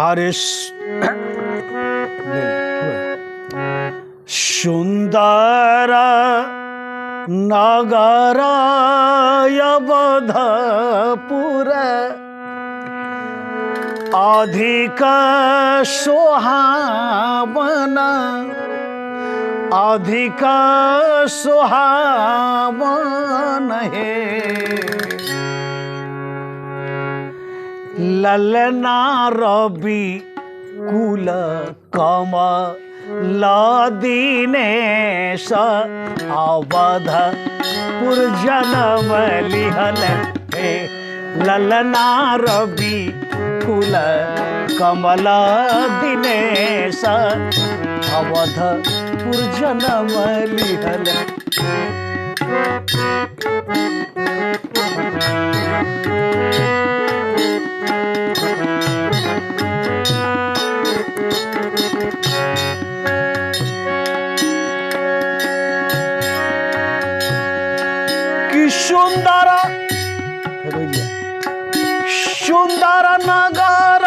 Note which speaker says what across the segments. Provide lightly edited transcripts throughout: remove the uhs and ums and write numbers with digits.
Speaker 1: अरे सुंदर नगर अवधपुर अधिक सुहावना अधिक सुहावन है ललना रवि कुल कमल दीनेश अवधपुर जन्म लिहल हे ललना रवि कुल कमल दीनेश अवधपुर जन्म लिहल सुंदर सुंदर नगर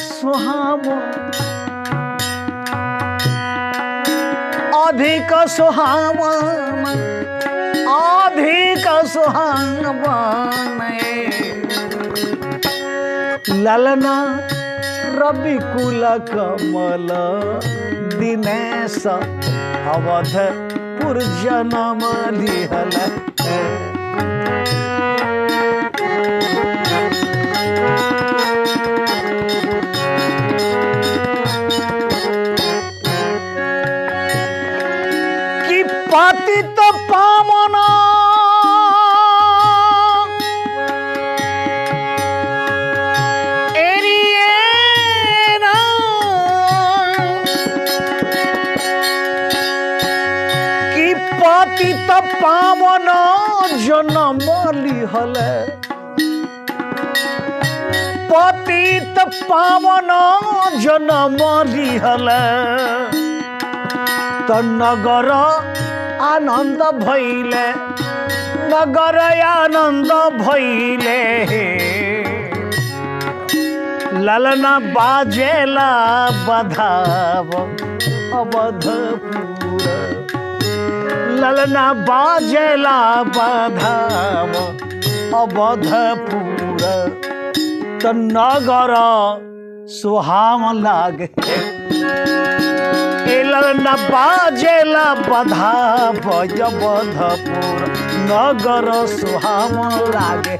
Speaker 1: सुहाव अधिक सुहावन अधिक सुहावन ललना रवि कुल कमल दिनेश अवधपुर जन्म लिहल कि पतित पावन पतित पावन जन्म लिहल पतित पावन जन्म लिहल तो नगर आनंद भइले नगर आनंद भइले ललना बाजेला बधाव अवधपुर ललना बाजेला बधाव अवधपुर तो नगर सुहाव लागे ललना बाजेला बधाव अवधपुर नगर सुहाव लागे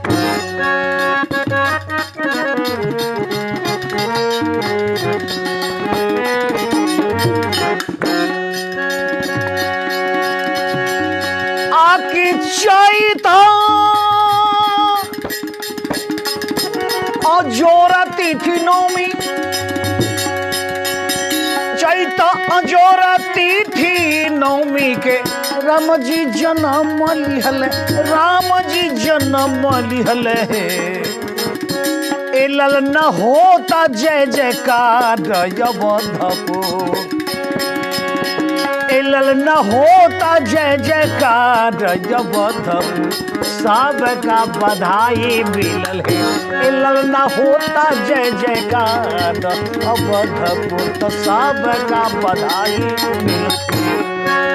Speaker 1: चैत अजोर तिथि नौमी चैत अजोर तिथि नौमी के राम जी जन्म लिहल राम जी जन्म लिहल हे ए ललना होता जय जयकार अवधपुर ललना होता जय जयकार अवधपुर सबका बधाई मिलल है ललना होता जय जयकार अवधपुर तो सबका बधाई मिलल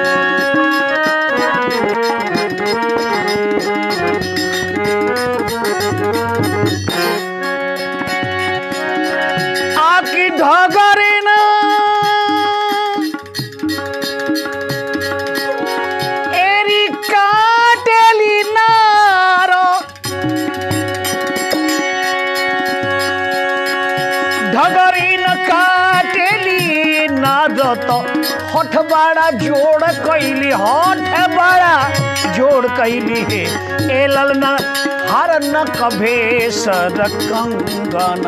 Speaker 1: आकी ढगरे ना तो हठ बड़ा जोड़ कैली हठ बड़ा जोड़ कैली है ए ललना हार न कभेसर कंगन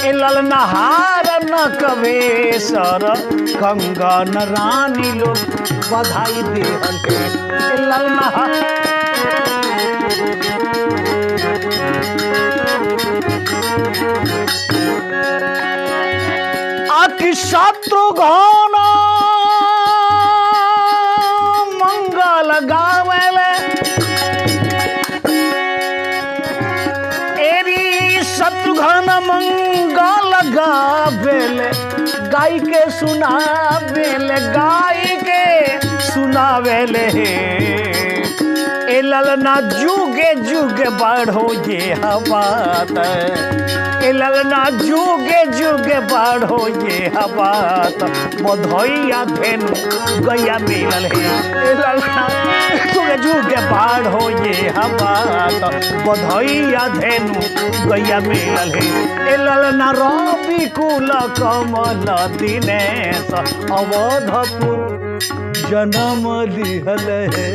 Speaker 1: ए ललना हार न कभेसर कंगन रानी लोग बधाई देहल ए ललना आखि शत्रुघ्न मंगल गावेले गाय के सुनावेले गाय के सुनावेले ए ललना जुगे जुगे बढ़ो ये हवात ए ललना जुगे जुगे बढ़ो ये हवात बधैया धेनु गैया मिलल है ए ललना जुगे जुगे बढ़ो ये हवात बधैया धेनु गैया मिलल है ए ललना रवि कुल कमल दिनेश अवधपुर जन्म लिहल है।